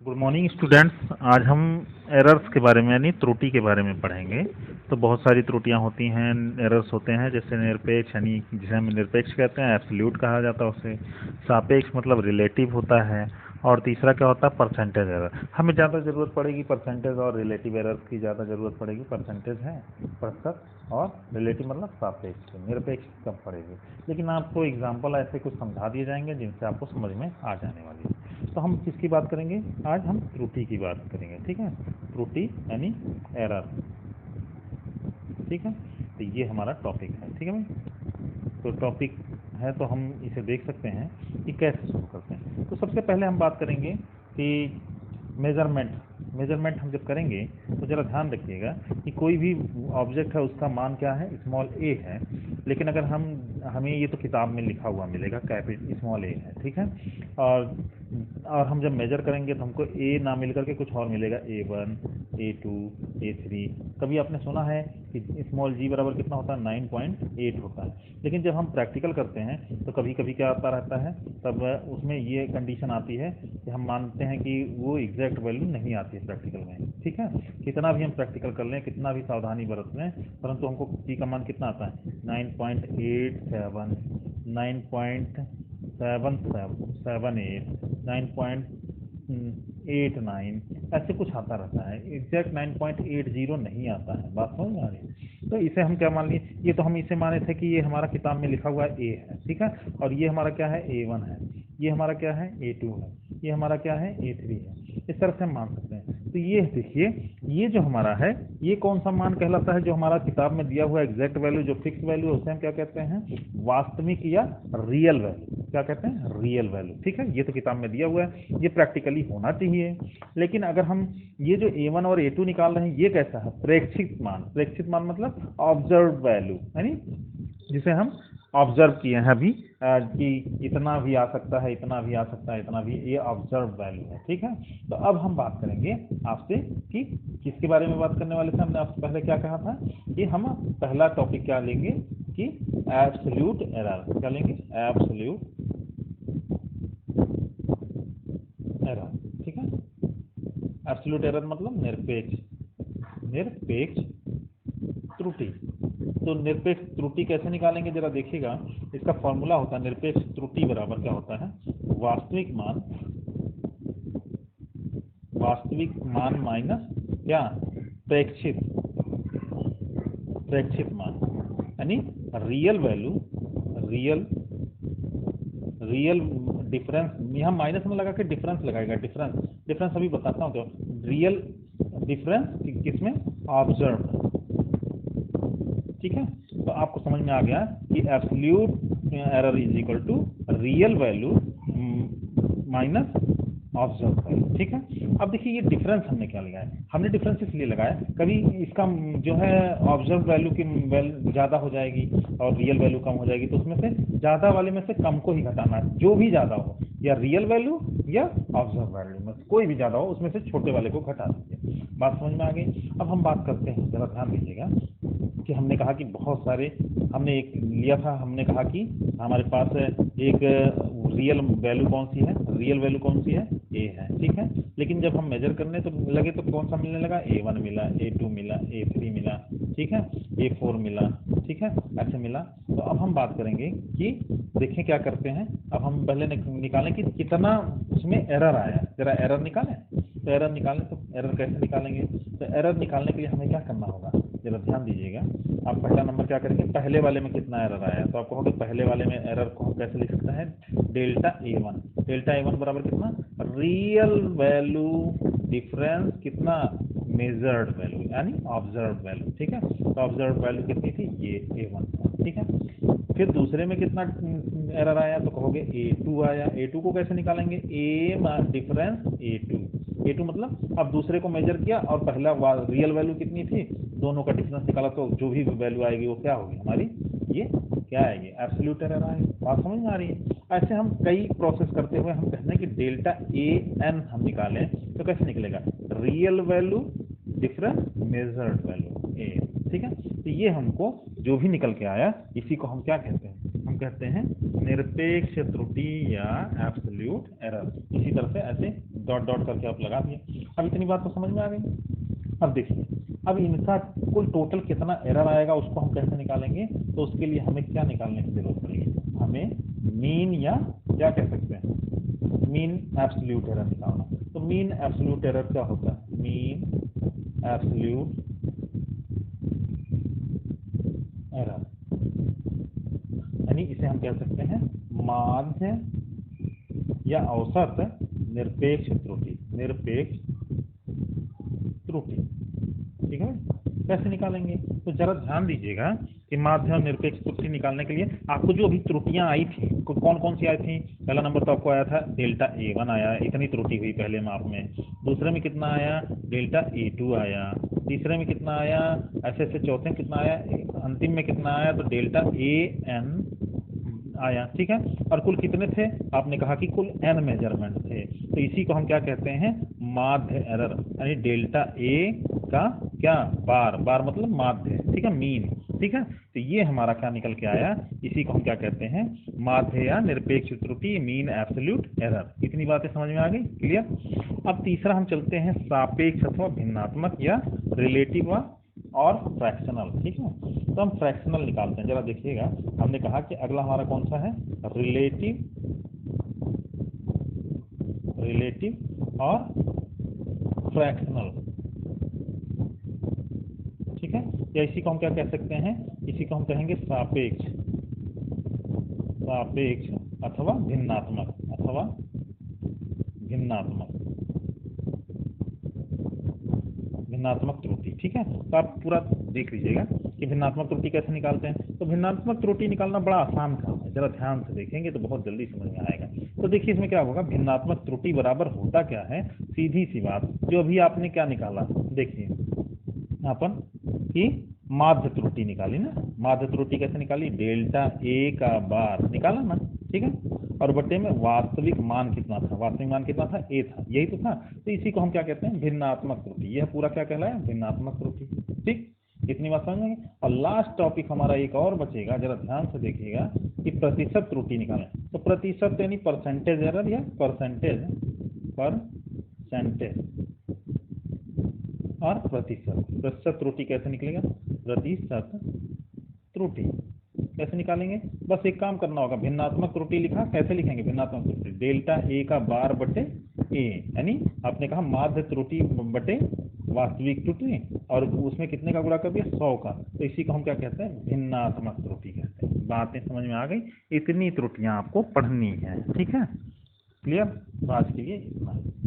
Good morning students. आज हम errors के बारे में यानी त्रुटि के बारे में पढ़ेंगे। तो बहुत सारी त्रुटियां होती हैं, एरर्स होते हैं, जैसे निरपेक्ष यानी जिसे हम निरपेक्ष कहते हैं, एब्सोल्यूट कहा जाता है उसे। सापेक्ष मतलब रिलेटिव होता है। और तीसरा क्या होता है, परसेंटेज एरर। हमें ज़्यादा ज़रूरत पड़ेगी परसेंटेज और रिलेटिव एरर्स की ज़्यादा ज़रूरत पड़ेगी। परसेंटेज है प्रतिशत और रिलेटिव मतलब सापेक्ष, निरपेक्ष कम पड़ेगी। लेकिन आपको एग्जाम्पल ऐसे कुछ समझा दिए जाएंगे जिनसे आपको समझ में आ जाने वाली है। तो हम किसकी बात करेंगे आज? हम त्रुटि की बात करेंगे। ठीक है, त्रुटि यानी एरर। ठीक है, तो ये हमारा टॉपिक है। ठीक है भाई, तो टॉपिक है तो हम इसे देख सकते हैं कि कैसे शुरू करते हैं। तो सबसे पहले हम बात करेंगे कि मेजरमेंट हम जब करेंगे तो ज़रा ध्यान रखिएगा कि कोई भी ऑब्जेक्ट है उसका मान क्या है, स्मॉल ए है। लेकिन अगर हमें ये तो किताब में लिखा हुआ मिलेगा कैपिटल स्मॉल ए है। ठीक है, और हम जब मेजर करेंगे तो हमको ए ना मिल करके कुछ और मिलेगा, A1 A2 A3। कभी आपने सुना है कि स्मॉल जी बराबर कितना होता है, 9.8 होता है। लेकिन जब हम प्रैक्टिकल करते हैं तो कभी कभी क्या आता रहता है, तब उसमें ये कंडीशन आती है कि हम मानते हैं कि वो एग्जैक्ट वैल्यू नहीं आती है प्रैक्टिकल में। ठीक है, कितना भी हम प्रैक्टिकल कर लें, कितना भी सावधानी बरत लें, परंतु हमको जी का मान कितना आता है, 9.87, 9.778, 9.89, ऐसे कुछ आता रहता है। एग्जैक्ट 9.80 नहीं आता है। बात समझ में आ रही है? तो इसे हम क्या मान लिए, ये तो हम इसे माने थे कि ये हमारा किताब में लिखा हुआ ए है। ठीक है, और ये हमारा क्या है, A1 है, ये हमारा क्या है, A2 है, ये हमारा क्या है, A3 है। इस तरह से हम मान सकते हैं। तो ये देखिए, ये जो हमारा है ये कौन सा मान कहलाता है, जो हमारा किताब में दिया हुआ एग्जैक्ट वैल्यू, जो फिक्स वैल्यू है, उसे हम क्या कहते हैं, वास्तविक या रियल वैल्यू। क्या कहते हैं, रियल वैल्यू। ठीक है, ये तो किताब में दिया हुआ है, ये प्रैक्टिकली होना चाहिए। लेकिन अगर हम ये जो A1 और A2 निकाल रहे हैं, ये कैसा है, प्रेक्षित मान। प्रेक्षित मान मतलब ऑब्जर्व वैल्यू, यानी जिसे हम ऑब्जर्व किए हैं अभी, कि इतना भी आ सकता है, इतना भी आ सकता है, इतना भी, ये ऑब्जर्व वैल्यू है। ठीक है, तो अब हम बात करेंगे आपसे कि किसके बारे में बात करने वाले थे। हमने आपसे पहले क्या कहा था कि हम पहला टॉपिक क्या लेंगे कि एब्सोल्यूट एरर। क्या लेंगे, एब्सोल्यूट एरर। ठीक है, एब्सोल्यूट एरर मतलब निरपेक्ष त्रुटि। तो निरपेक्ष त्रुटि कैसे निकालेंगे, जरा देखिएगा। इसका फॉर्मूला होता है, निरपेक्ष त्रुटि बराबर क्या होता है, वास्तविक मान माइनस क्या, प्रेक्षित मान, यानी रियल वैल्यू, रियल डिफरेंस। यहाँ माइनस में लगा के डिफरेंस लगाएगा, डिफरेंस अभी बताता हूँ। तो रियल डिफरेंस किसमें, ऑब्जर्व। ठीक है, तो आपको समझ में आ गया कि absolute error is equal to real value minus observe value. ठीक है, अब देखिए ये डिफरेंस हमने क्या लगाया, हमने डिफरेंस इसलिए लगाया, कभी इसका जो है ऑब्जर्व वैल्यू की वैल्यू ज़्यादा हो जाएगी और रियल वैल्यू कम हो जाएगी, तो उसमें से ज़्यादा वाले में से कम को ही घटाना है। जो भी ज़्यादा हो, या रियल वैल्यू या ऑब्जर्व वैल्यू में कोई भी ज़्यादा हो, उसमें से छोटे वाले को घटा दीजिए। बात समझ में आ गई? अब हम बात करते हैं, ज़रा ध्यान दीजिएगा कि हमने कहा कि बहुत सारे, हमने एक लिया था, हमने कहा कि हमारे पास एक रियल वैल्यू कौन सी है, रियल वैल्यू कौन सी है, ए है। ठीक है, लेकिन जब हम मेजर करने तो लगे तो कौन सा मिलने लगा, A1 मिला, A2 मिला, A3 मिला, ठीक है, A4 मिला। ठीक है, ऐसे मिला। तो अब हम बात करेंगे कि देखें क्या करते हैं। अब हम पहले निकालें कि कितना उसमें एरर आया, जरा एरर निकालें। तो एरर निकालें, तो एरर कैसे निकालेंगे, तो एरर निकालने के लिए हमें क्या करना होगा, जरा ध्यान दीजिएगा। आप पहला नंबर क्या करेंगे, पहले वाले में कितना एरर आया, तो आप कहोगे पहले वाले में एरर को हम कैसे लिख सकते हैं, डेल्टा A1 बराबर कितना, रियल वैल्यू डिफरेंस कितना, मेजर्ड वैल्यू यानी ऑब्जर्व वैल्यू। ठीक है, तो ऑब्जर्व वैल्यू कितनी थी, ये A1। ठीक है, फिर दूसरे में कितना एरर आया, तो कहोगे A2 आया। A2 को कैसे निकालेंगे, A डिफरेंस A2 मतलब अब दूसरे को मेजर किया और पहला रियल वैल्यू कितनी थी, दोनों का डिफरेंस निकाला, तो जो भी वैल्यू आएगी वो क्या होगी हमारी, ये क्या आएगी, एब्सोल्यूट एरर आएगी। बात समझ में आ रही है? ऐसे हम कई प्रोसेस करते हुए हम कहते हैं कि डेल्टा AN हम निकालें तो कैसे निकलेगा, real value difference measured value A। ठीक है, तो ये हमको जो भी निकल के आया, इसी को हम क्या कहते हैं, हम कहते हैं निरपेक्ष त्रुटि या एब्सोल्यूट एरर। इसी तरह से ऐसे डॉट डॉट करके आप लगा दिए। अब इतनी बात तो समझ में आ गई। अब देखिए, अब इनका कुल टोटल कितना एरर आएगा उसको हम कैसे निकालेंगे, तो उसके लिए हमें क्या निकालने की जरूरत पड़ेगी, हमें मीन या क्या कह सकते हैं, मीन एब्सोल्यूट एरर निकालना। तो मीन एब्सोल्यूट एरर क्या होता है, मीन एब्सोल्यूट एरर, यानी इसे हम कह सकते हैं माध्य या औसत निरपेक्ष त्रुटि, निरपेक्ष त्रुटि। ठीक है, कैसे निकालेंगे, तो जरा ध्यान दीजिएगा कि माध्य और निरपेक्ष त्रुटि निकालने के लिए आपको जो अभी त्रुटियां आई थी कौन कौन सी आई थी। पहला नंबर तो आपको आया था डेल्टा A1 आया, इतनी त्रुटि हुई पहले माप में। दूसरे में कितना आया, डेल्टा A2 आया। तीसरे में कितना आया, ऐसे ऐसे चौथे में कितना आया, अंतिम में कितना आया, तो डेल्टा AN आया। ठीक है, और कुल कितने थे, आपने कहा कि कुल n मेजरमेंट थे। तो इसी को हम क्या कहते हैं, माध्य एरर, यानी डेल्टा A का क्या, बार, बार मतलब माध्य। ठीक है, मीन। ठीक है, तो ये हमारा क्या निकल के आया, इसी को हम क्या कहते हैं, माध्य या निरपेक्ष त्रुटि, मीन एब्सोल्यूट एरर। इतनी बातें समझ में आ गई, क्लियर। अब तीसरा हम चलते हैं सापेक्ष अथवा भिन्नात्मक या रिलेटिव और फ्रैक्शनल। ठीक है, तो हम फ्रैक्शनल निकालते हैं। जरा देखिएगा, हमने कहा कि अगला हमारा कौन सा है, रिलेटिव, रिलेटिव और फ्रैक्शनल। ठीक है, या इसी को हम क्या कह सकते हैं, इसी को हम कहेंगे सापेक्ष, सापेक्ष अथवा भिन्नात्मक, अथवा भिन्नात्मक, भिन्नात्मक त्रुटि। ठीक है, तो आप पूरा देख लीजिएगा कि भिन्नात्मक त्रुटि कैसे निकालते हैं। तो भिन्नात्मक त्रुटि निकालना बड़ा आसान काम है, जरा ध्यान से देखेंगे तो बहुत जल्दी समझ में आएगा। तो देखिए इसमें क्या होगा, भिन्नात्मक त्रुटि बराबर होता क्या है, सीधी सी बात, जो अभी आपने क्या निकाला, देखिए अपन कि माध्य त्रुटि निकाली ना, माध्य त्रुटि कैसे निकाली, डेल्टा A का बार निकाला ना। ठीक है, और बटे में वास्तविक मान कितना था, वास्तविक मान कितना था, A था, यही तो था। तो इसी को हम क्या कहते हैं, भिन्नात्मक त्रुटि। यह पूरा क्या कहलाया, भिन्नात्मक त्रुटि। ठीक, इतनी बात समझेंगे। और लास्ट टॉपिक हमारा एक और बचेगा, जरा ध्यान से देखिएगा कि प्रतिशत त्रुटि निकालें। तो प्रतिशत यानी परसेंटेज एरर या परसेंटेज, परसेंटेज और प्रतिशत। प्रतिशत त्रुटि कैसे निकलेगा, प्रतिशत त्रुटि कैसे निकालेंगे, बस एक काम करना होगा, भिन्नात्मक त्रुटि लिखा, कैसे लिखेंगे भिन्नात्मक त्रुटि, डेल्टा A का बार बटे A, यानी आपने कहा माध्य त्रुटि बटे वास्तविक त्रुटि, और उसमें कितने का गुणा कर दिया, 100 का। तो इसी को हम क्या कहते हैं, भिन्नात्मक त्रुटि कहते हैं। बातें समझ में आ गई, इतनी त्रुटियां आपको पढ़नी है। ठीक है, क्लियर। तो आज के लिए इतना है।